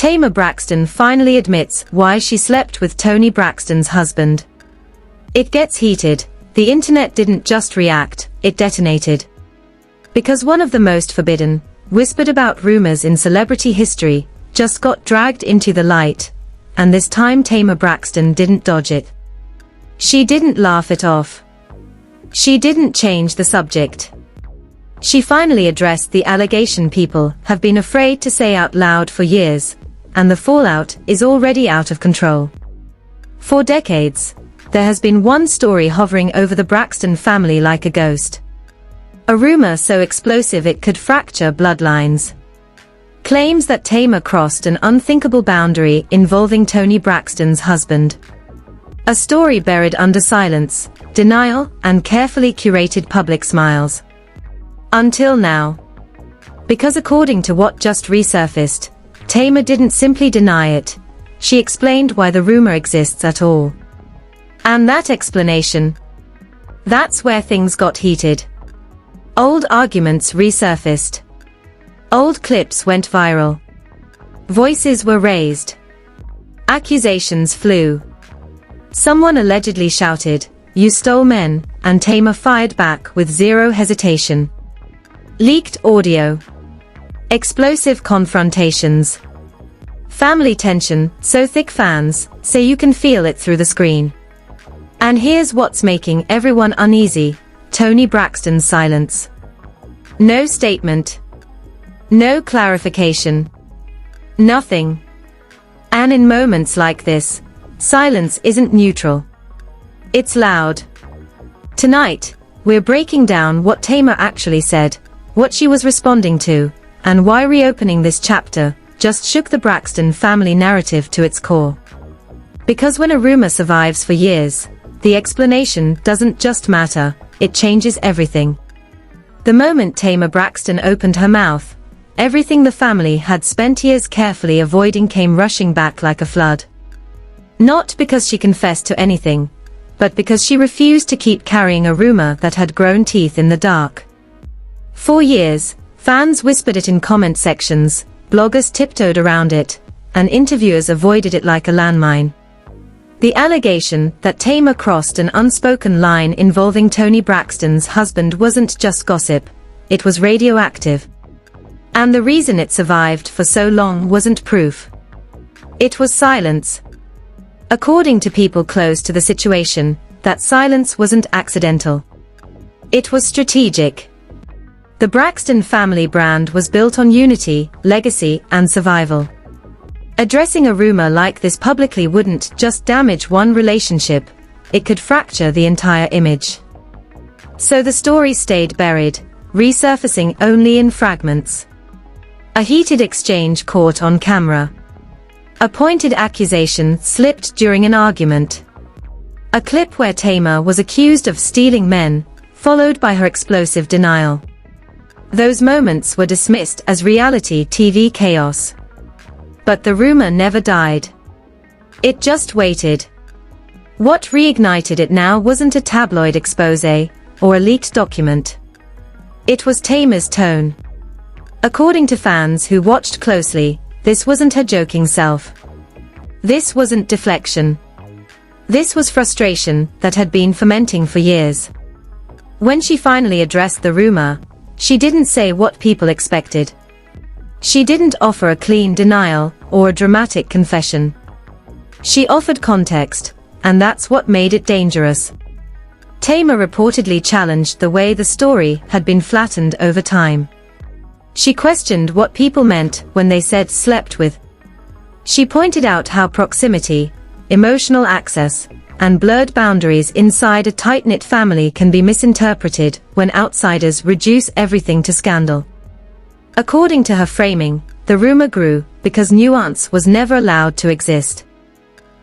Tamar Braxton finally admits why she slept with Toni Braxton's husband. It gets heated. The internet didn't just react, it detonated. Because one of the most forbidden, whispered about rumors in celebrity history, just got dragged into the light, and this time Tamar Braxton didn't dodge it. She didn't laugh it off. She didn't change the subject. She finally addressed the allegation people have been afraid to say out loud for years, and the fallout is already out of control. For decades, there has been one story hovering over the Braxton family like a ghost. A rumor so explosive it could fracture bloodlines. Claims that Tamar crossed an unthinkable boundary involving Toni Braxton's husband. A story buried under silence, denial, and carefully curated public smiles. Until now. Because according to what just resurfaced, Tamar didn't simply deny it, she explained why the rumor exists at all. And that explanation, that's where things got heated. Old arguments resurfaced. Old clips went viral. Voices were raised. Accusations flew. Someone allegedly shouted, "You stole men," and Tamar fired back with zero hesitation. Leaked audio. Explosive confrontations. Family tension, so thick fans say you can feel it through the screen. And here's what's making everyone uneasy: Toni Braxton's silence. No statement. No clarification. Nothing. And in moments like this, silence isn't neutral. It's loud. Tonight, we're breaking down what Tamar actually said, what she was responding to, and why reopening this chapter just shook the Braxton family narrative to its core. Because when a rumor survives for years, the explanation doesn't just matter, it changes everything. The moment Tamar Braxton opened her mouth, everything the family had spent years carefully avoiding came rushing back like a flood. Not because she confessed to anything, but because she refused to keep carrying a rumor that had grown teeth in the dark. For years, fans whispered it in comment sections, bloggers tiptoed around it, and interviewers avoided it like a landmine. The allegation that Tamar crossed an unspoken line involving Toni Braxton's husband wasn't just gossip, it was radioactive. And the reason it survived for so long wasn't proof. It was silence. According to people close to the situation, that silence wasn't accidental. It was strategic. The Braxton family brand was built on unity, legacy, and survival. Addressing a rumor like this publicly wouldn't just damage one relationship, it could fracture the entire image. So the story stayed buried, resurfacing only in fragments. A heated exchange caught on camera. A pointed accusation slipped during an argument. A clip where Tamar was accused of stealing men, followed by her explosive denial. Those moments were dismissed as reality TV chaos. But the rumor never died. It just waited. What reignited it now wasn't a tabloid exposé, or a leaked document. It was Tamar's tone. According to fans who watched closely, this wasn't her joking self. This wasn't deflection. This was frustration that had been fermenting for years. When she finally addressed the rumor, she didn't say what people expected. She didn't offer a clean denial or a dramatic confession. She offered context, and that's what made it dangerous. Tamar reportedly challenged the way the story had been flattened over time. She questioned what people meant when they said slept with. She pointed out how proximity, emotional access, and blurred boundaries inside a tight-knit family can be misinterpreted when outsiders reduce everything to scandal. According to her framing, the rumor grew because nuance was never allowed to exist.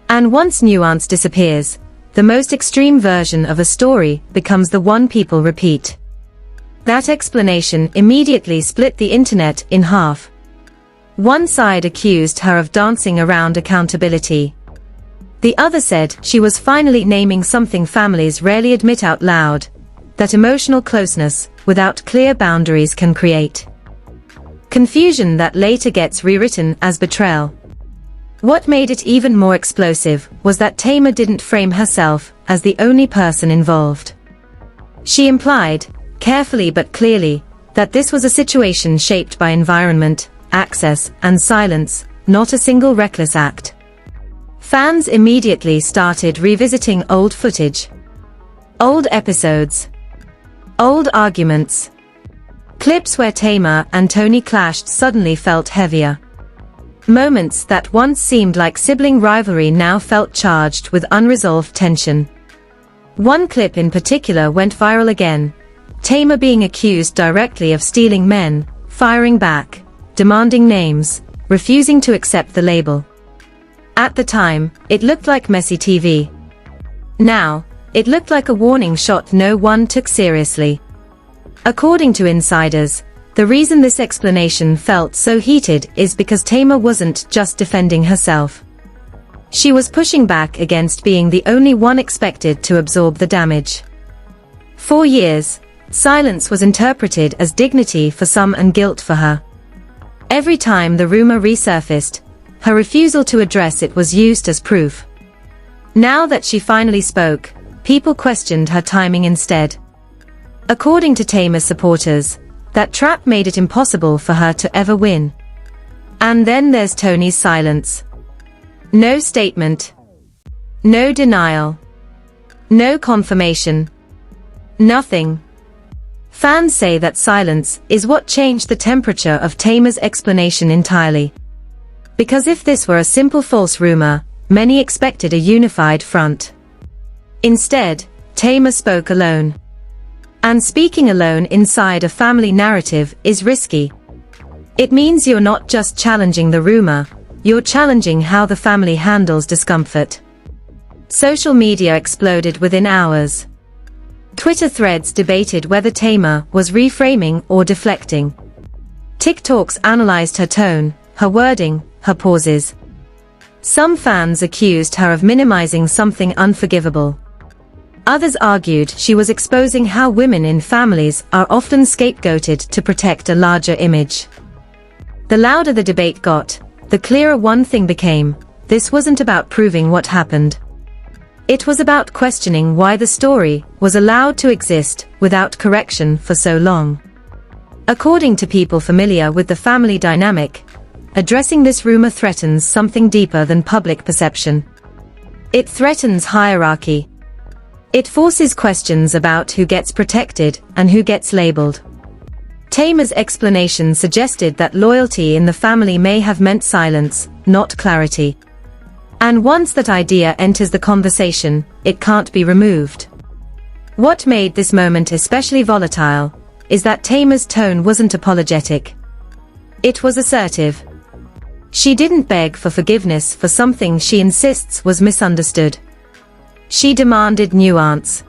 And once nuance disappears, the most extreme version of a story becomes the one people repeat. That explanation immediately split the internet in half. One side accused her of dancing around accountability. The other said she was finally naming something families rarely admit out loud, that emotional closeness, without clear boundaries, can create confusion that later gets rewritten as betrayal. What made it even more explosive was that Tamar didn't frame herself as the only person involved. She implied, carefully but clearly, that this was a situation shaped by environment, access, and silence, not a single reckless act. Fans immediately started revisiting old footage. Old episodes. Old arguments. Clips where Tamar and Toni clashed suddenly felt heavier. Moments that once seemed like sibling rivalry now felt charged with unresolved tension. One clip in particular went viral again, Tamar being accused directly of stealing men, firing back, demanding names, refusing to accept the label. At the time, it looked like messy TV. Now, it looked like a warning shot no one took seriously. According to insiders, the reason this explanation felt so heated is because Tamar wasn't just defending herself. She was pushing back against being the only one expected to absorb the damage. For years, silence was interpreted as dignity for some and guilt for her. Every time the rumor resurfaced, her refusal to address it was used as proof. Now that she finally spoke, people questioned her timing instead. According to Tamar's supporters, that trap made it impossible for her to ever win. And then there's Toni's silence. No statement. No denial. No confirmation. Nothing. Fans say that silence is what changed the temperature of Tamar's explanation entirely. Because if this were a simple false rumor, many expected a unified front. Instead, Tamar spoke alone. And speaking alone inside a family narrative is risky. It means you're not just challenging the rumor, you're challenging how the family handles discomfort. Social media exploded within hours. Twitter threads debated whether Tamar was reframing or deflecting. TikToks analyzed her tone, her wording, her pauses. Some fans accused her of minimizing something unforgivable. Others argued she was exposing how women in families are often scapegoated to protect a larger image. The louder the debate got, the clearer one thing became: this wasn't about proving what happened. It was about questioning why the story was allowed to exist without correction for so long. According to people familiar with the family dynamic, addressing this rumor threatens something deeper than public perception. It threatens hierarchy. It forces questions about who gets protected and who gets labeled. Tamar's explanation suggested that loyalty in the family may have meant silence, not clarity. And once that idea enters the conversation, it can't be removed. What made this moment especially volatile is that Tamar's tone wasn't apologetic. It was assertive. She didn't beg for forgiveness for something she insists was misunderstood. She demanded nuance.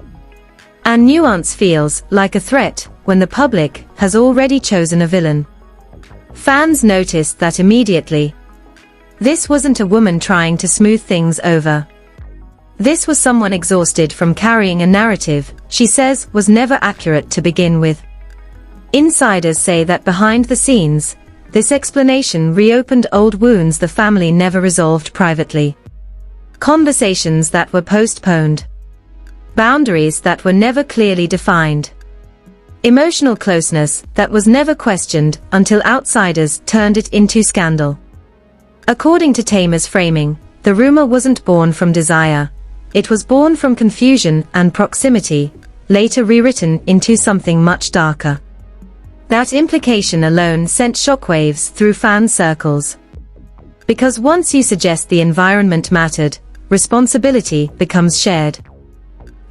And nuance feels like a threat when the public has already chosen a villain. Fans noticed that immediately. This wasn't a woman trying to smooth things over. This was someone exhausted from carrying a narrative she says was never accurate to begin with. Insiders say that behind the scenes, this explanation reopened old wounds the family never resolved privately. Conversations that were postponed. Boundaries that were never clearly defined. Emotional closeness that was never questioned until outsiders turned it into scandal. According to Tamar's framing, the rumor wasn't born from desire. It was born from confusion and proximity, later rewritten into something much darker. That implication alone sent shockwaves through fan circles. Because once you suggest the environment mattered, responsibility becomes shared.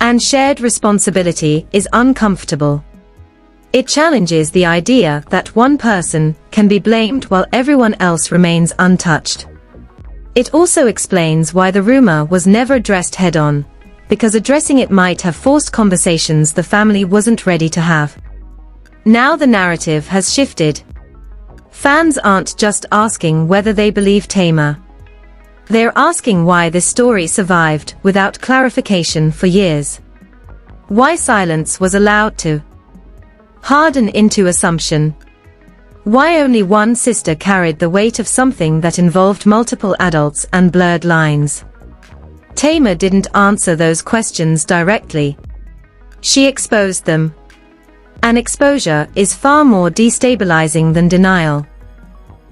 And shared responsibility is uncomfortable. It challenges the idea that one person can be blamed while everyone else remains untouched. It also explains why the rumor was never addressed head-on, because addressing it might have forced conversations the family wasn't ready to have. Now the narrative has shifted. Fans aren't just asking whether they believe Tamar. They're asking why this story survived without clarification for years. Why silence was allowed to harden into assumption. Why only one sister carried the weight of something that involved multiple adults and blurred lines? Tamar didn't answer those questions directly. She exposed them. And exposure is far more destabilizing than denial.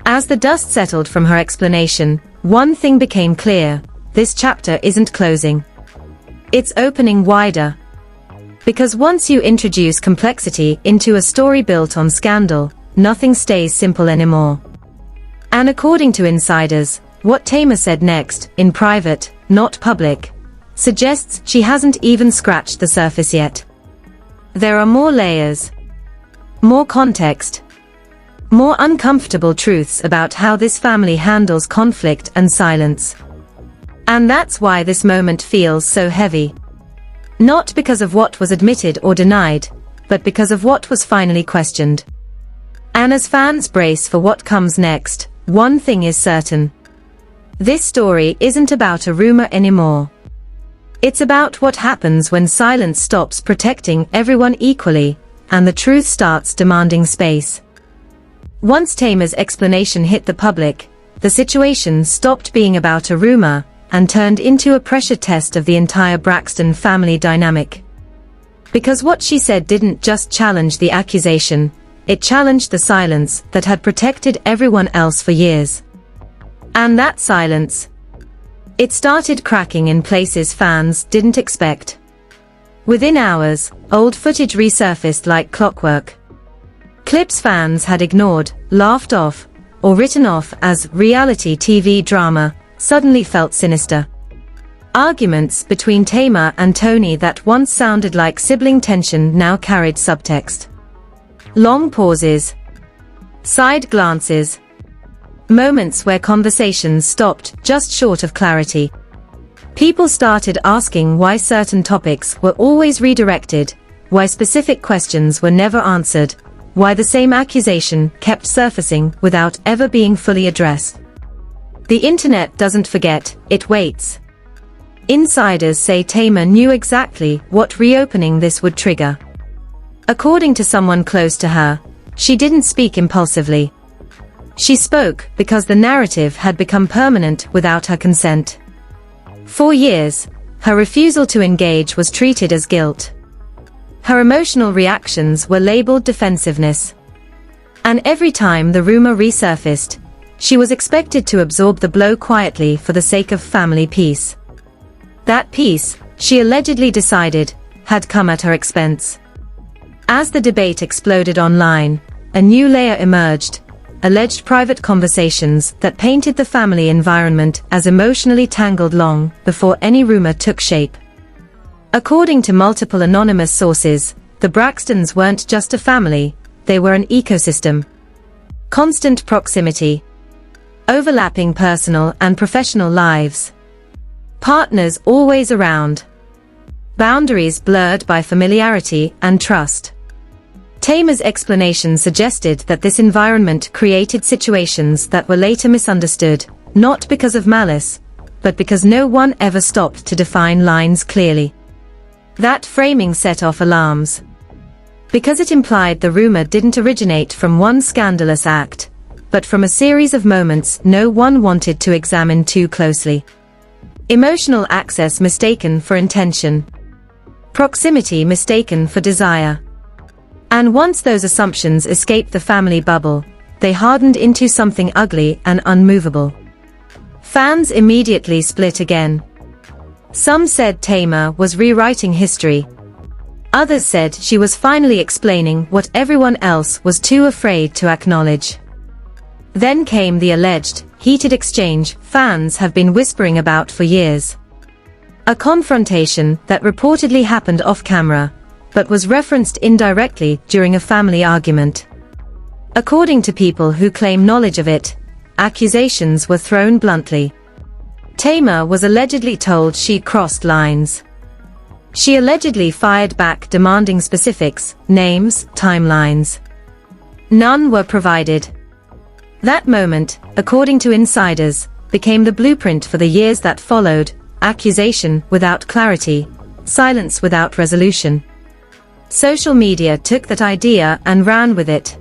As the dust settled from her explanation, one thing became clear: this chapter isn't closing. It's opening wider. Because once you introduce complexity into a story built on scandal, nothing stays simple anymore. And according to insiders, what Tamar said next, in private, not public, suggests she hasn't even scratched the surface yet. There are more layers, more context, more uncomfortable truths about how this family handles conflict and silence. And that's why this moment feels so heavy. Not because of what was admitted or denied, but because of what was finally questioned. And as fans brace for what comes next, one thing is certain. This story isn't about a rumor anymore. It's about what happens when silence stops protecting everyone equally, and the truth starts demanding space. Once Tamar's explanation hit the public, the situation stopped being about a rumor, and turned into a pressure test of the entire Braxton family dynamic. Because what she said didn't just challenge the accusation, it challenged the silence that had protected everyone else for years. And that silence, it started cracking in places fans didn't expect. Within hours, old footage resurfaced like clockwork. Clips fans had ignored, laughed off, or written off as reality TV drama suddenly felt sinister. Arguments between Tamar and Toni that once sounded like sibling tension now carried subtext. Long pauses, side glances, moments where conversations stopped just short of clarity. People started asking why certain topics were always redirected, why specific questions were never answered, why the same accusation kept surfacing without ever being fully addressed. The internet doesn't forget, it waits. Insiders say Tamar knew exactly what reopening this would trigger. According to someone close to her, she didn't speak impulsively. She spoke because the narrative had become permanent without her consent. For years, her refusal to engage was treated as guilt. Her emotional reactions were labeled defensiveness. And every time the rumor resurfaced, she was expected to absorb the blow quietly for the sake of family peace. That peace, she allegedly decided, had come at her expense. As the debate exploded online, a new layer emerged: alleged private conversations that painted the family environment as emotionally tangled long before any rumor took shape. According to multiple anonymous sources, the Braxtons weren't just a family, they were an ecosystem. Constant proximity, overlapping personal and professional lives, partners always around, boundaries blurred by familiarity and trust. Tamar's explanation suggested that this environment created situations that were later misunderstood, not because of malice, but because no one ever stopped to define lines clearly. That framing set off alarms. Because it implied the rumor didn't originate from one scandalous act, but from a series of moments no one wanted to examine too closely. Emotional access mistaken for intention. Proximity mistaken for desire. And once those assumptions escaped the family bubble, they hardened into something ugly and unmovable. Fans immediately split again. Some said Tamar was rewriting history. Others said she was finally explaining what everyone else was too afraid to acknowledge. Then came the alleged, heated exchange fans have been whispering about for years. A confrontation that reportedly happened off-camera, but was referenced indirectly during a family argument. According to people who claim knowledge of it, accusations were thrown bluntly. Tamar was allegedly told she'd crossed lines. She allegedly fired back demanding specifics, names, timelines. None were provided. That moment, according to insiders, became the blueprint for the years that followed: accusation without clarity, silence without resolution. Social media took that idea and ran with it.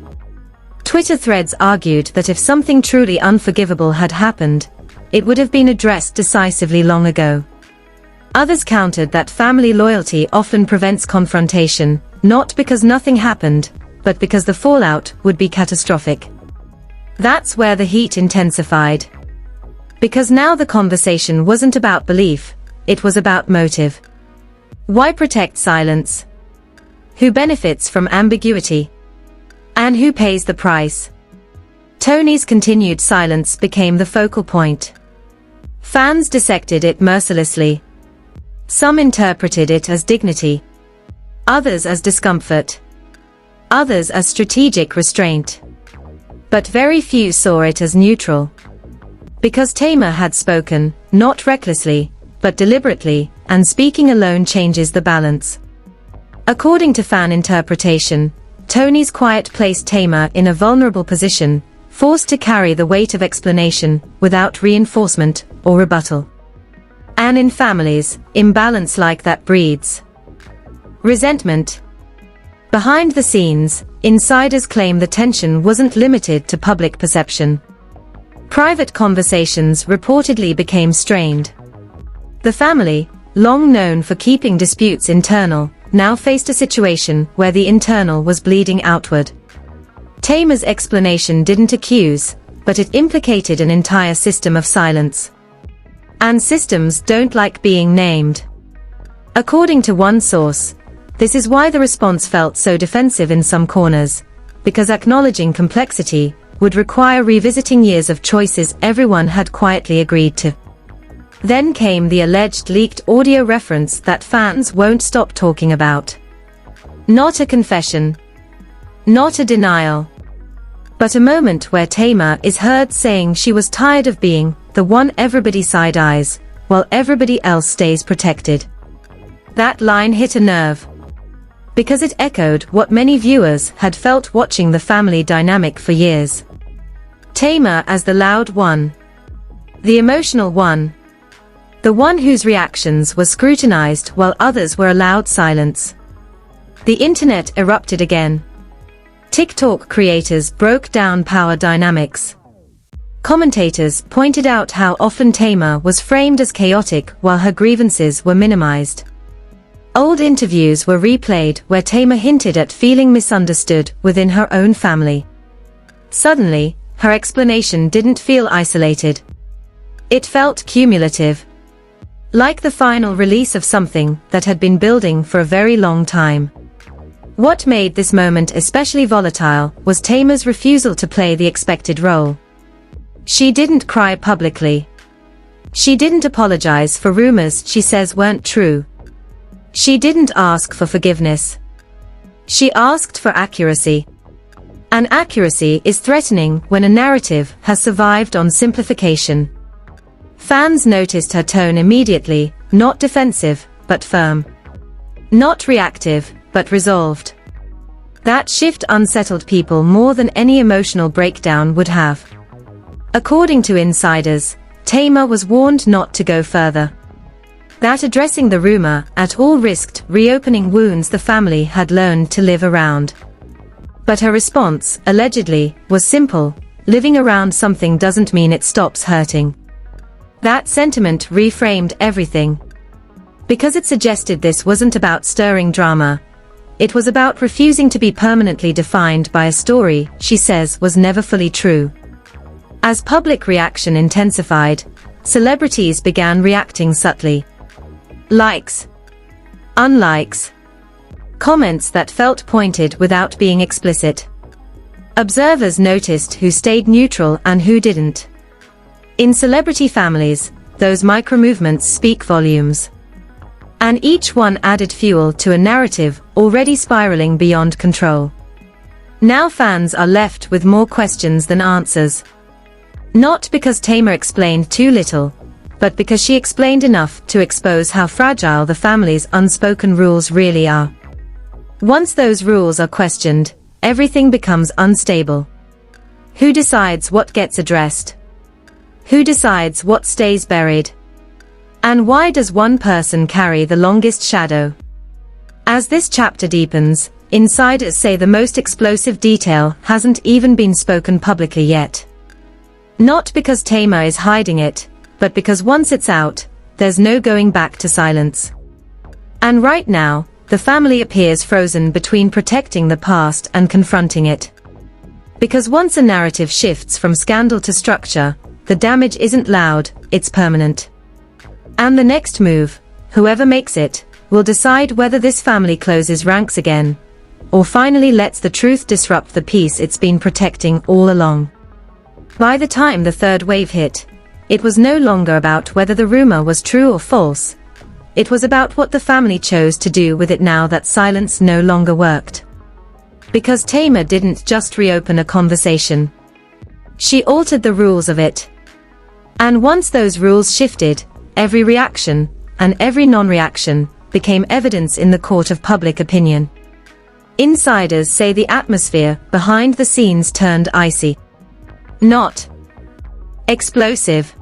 Twitter threads argued that if something truly unforgivable had happened, it would have been addressed decisively long ago. Others countered that family loyalty often prevents confrontation, not because nothing happened, but because the fallout would be catastrophic. That's where the heat intensified. Because now the conversation wasn't about belief, it was about motive. Why protect silence? Who benefits from ambiguity? And who pays the price? Toni's continued silence became the focal point. Fans dissected it mercilessly. Some interpreted it as dignity. Others as discomfort. Others as strategic restraint. But very few saw it as neutral. Because Tamar had spoken, not recklessly, but deliberately, and speaking alone changes the balance. According to fan interpretation, Toni's quiet placed Tamar in a vulnerable position, forced to carry the weight of explanation, without reinforcement or rebuttal. And in families, imbalance like that breeds resentment. Behind the scenes, insiders claim the tension wasn't limited to public perception. Private conversations reportedly became strained. The family, long known for keeping disputes internal, now faced a situation where the internal was bleeding outward. Tamar's explanation didn't accuse, but it implicated an entire system of silence. And systems don't like being named. According to one source, this is why the response felt so defensive in some corners, because acknowledging complexity would require revisiting years of choices everyone had quietly agreed to. Then came the alleged leaked audio reference that fans won't stop talking about. Not a confession. Not a denial. But a moment where Tamar is heard saying she was tired of being the one everybody side-eyes, while everybody else stays protected. That line hit a nerve. Because it echoed what many viewers had felt watching the family dynamic for years. Tamar as the loud one. The emotional one. The one whose reactions were scrutinized while others were allowed silence. The internet erupted again. TikTok creators broke down power dynamics. Commentators pointed out how often Tamar was framed as chaotic while her grievances were minimized. Old interviews were replayed where Tamar hinted at feeling misunderstood within her own family. Suddenly, her explanation didn't feel isolated. It felt cumulative. Like the final release of something that had been building for a very long time. What made this moment especially volatile was Tamar's refusal to play the expected role. She didn't cry publicly. She didn't apologize for rumors she says weren't true. She didn't ask for forgiveness. She asked for accuracy. And accuracy is threatening when a narrative has survived on simplification. Fans noticed her tone immediately, not defensive, but firm. Not reactive, but resolved. That shift unsettled people more than any emotional breakdown would have. According to insiders, Tamar was warned not to go further. That addressing the rumor at all risked reopening wounds the family had learned to live around. But her response, allegedly, was simple: living around something doesn't mean it stops hurting. That sentiment reframed everything. Because it suggested this wasn't about stirring drama. It was about refusing to be permanently defined by a story she says was never fully true. As public reaction intensified, celebrities began reacting subtly. Likes. Unlikes. Comments that felt pointed without being explicit. Observers noticed who stayed neutral and who didn't. In celebrity families, those micromovements speak volumes. And each one added fuel to a narrative already spiraling beyond control. Now fans are left with more questions than answers. Not because Tamar explained too little, but because she explained enough to expose how fragile the family's unspoken rules really are. Once those rules are questioned, everything becomes unstable. Who decides what gets addressed? Who decides what stays buried? And why does one person carry the longest shadow? As this chapter deepens, insiders say the most explosive detail hasn't even been spoken publicly yet. Not because Tamar is hiding it, but because once it's out, there's no going back to silence. And right now, the family appears frozen between protecting the past and confronting it. Because once a narrative shifts from scandal to structure, the damage isn't loud, it's permanent. And the next move, whoever makes it, will decide whether this family closes ranks again, or finally lets the truth disrupt the peace it's been protecting all along. By the time the third wave hit, it was no longer about whether the rumor was true or false. It was about what the family chose to do with it now that silence no longer worked. Because Tamar didn't just reopen a conversation. She altered the rules of it. And once those rules shifted, every reaction, and every non-reaction, became evidence in the court of public opinion. Insiders say the atmosphere behind the scenes turned icy. Not explosive.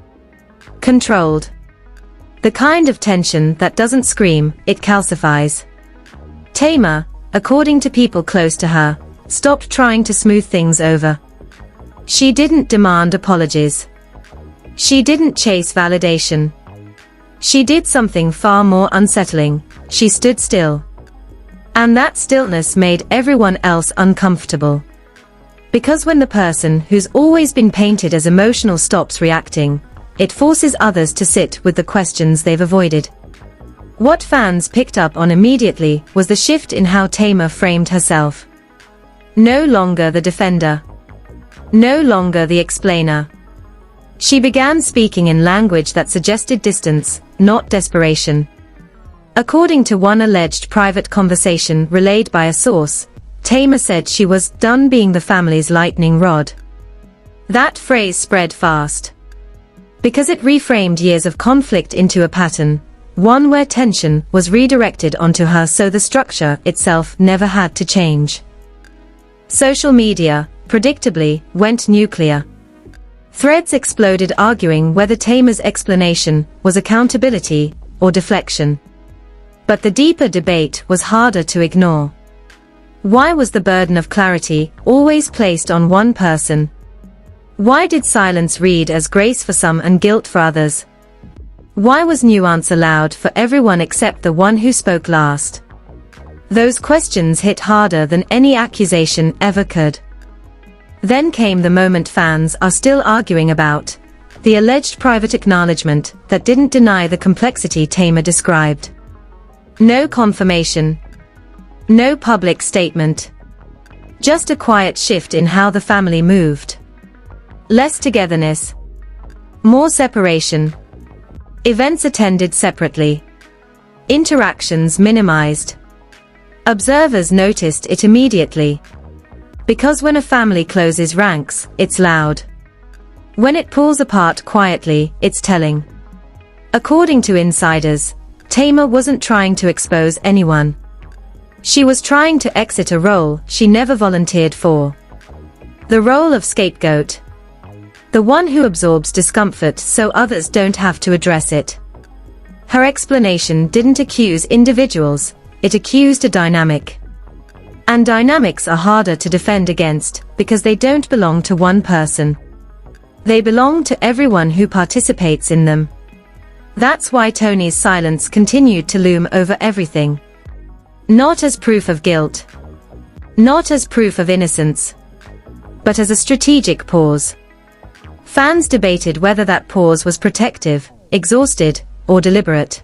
Controlled. The kind of tension that doesn't scream, it calcifies. Tamar, according to people close to her, stopped trying to smooth things over. She didn't demand apologies. She didn't chase validation. She did something far more unsettling. She stood still. And that stillness made everyone else uncomfortable. Because when the person who's always been painted as emotional stops reacting, it forces others to sit with the questions they've avoided. What fans picked up on immediately was the shift in how Tamar framed herself. No longer the defender. No longer the explainer. She began speaking in language that suggested distance, not desperation. According to one alleged private conversation relayed by a source, Tamar said she was done being the family's lightning rod. That phrase spread fast. Because it reframed years of conflict into a pattern, one where tension was redirected onto her so the structure itself never had to change. Social media, predictably, went nuclear. Threads exploded arguing whether Tamar's explanation was accountability or deflection. But the deeper debate was harder to ignore. Why was the burden of clarity always placed on one person? Why did silence read as grace for some and guilt for others? Why was nuance allowed for everyone except the one who spoke last? Those questions hit harder than any accusation ever could. Then came the moment fans are still arguing about, the alleged private acknowledgement that didn't deny the complexity Tamar described. No confirmation. No public statement. Just a quiet shift in how the family moved. Less togetherness. More separation. Events attended separately. Interactions minimized. Observers noticed it immediately. Because when a family closes ranks, it's loud. When it pulls apart quietly, it's telling. According to insiders, Tamar wasn't trying to expose anyone. She was trying to exit a role she never volunteered for. The role of scapegoat. The one who absorbs discomfort so others don't have to address it. Her explanation didn't accuse individuals, it accused a dynamic. And dynamics are harder to defend against, because they don't belong to one person. They belong to everyone who participates in them. That's why Toni's silence continued to loom over everything. Not as proof of guilt. Not as proof of innocence. But as a strategic pause. Fans debated whether that pause was protective, exhausted, or deliberate.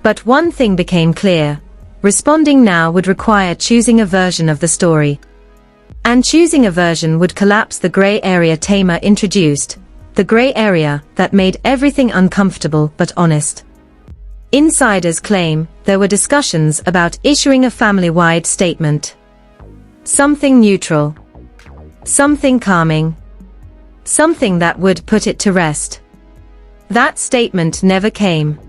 But one thing became clear. Responding now would require choosing a version of the story. And choosing a version would collapse the gray area Tamar introduced, the gray area that made everything uncomfortable but honest. Insiders claim there were discussions about issuing a family-wide statement. Something neutral. Something calming. Something that would put it to rest. That statement never came.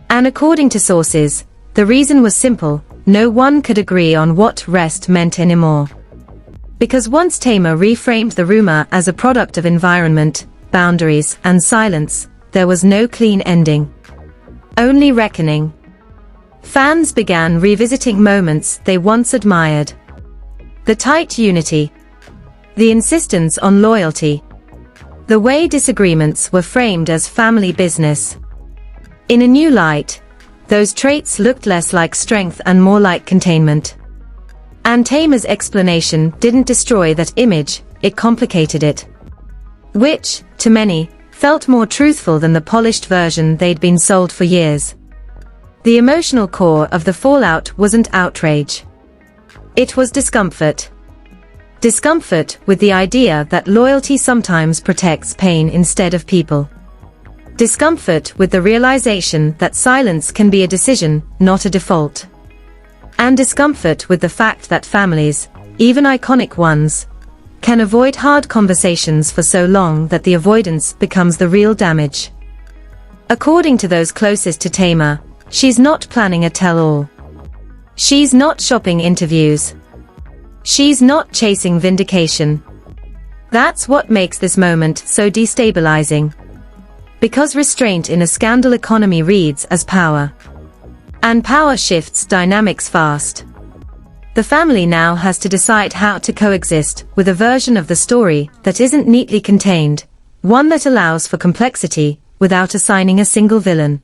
And according to sources, the reason was simple: no one could agree on what rest meant anymore. Because once Tamar reframed the rumor as a product of environment, boundaries, and silence, there was no clean ending. Only reckoning. Fans began revisiting moments they once admired. The tight unity. The insistence on loyalty. The way disagreements were framed as family business. In a new light, those traits looked less like strength and more like containment. And Tamar's explanation didn't destroy that image, it complicated it. Which, to many, felt more truthful than the polished version they'd been sold for years. The emotional core of the fallout wasn't outrage. It was discomfort. Discomfort with the idea that loyalty sometimes protects pain instead of people. Discomfort with the realization that silence can be a decision, not a default. And discomfort with the fact that families, even iconic ones, can avoid hard conversations for so long that the avoidance becomes the real damage. According to those closest to Tamar, she's not planning a tell-all. She's not shopping interviews. She's not chasing vindication. That's what makes this moment so destabilizing. Because restraint in a scandal economy reads as power. And power shifts dynamics fast. The family now has to decide how to coexist with a version of the story that isn't neatly contained, one that allows for complexity without assigning a single villain.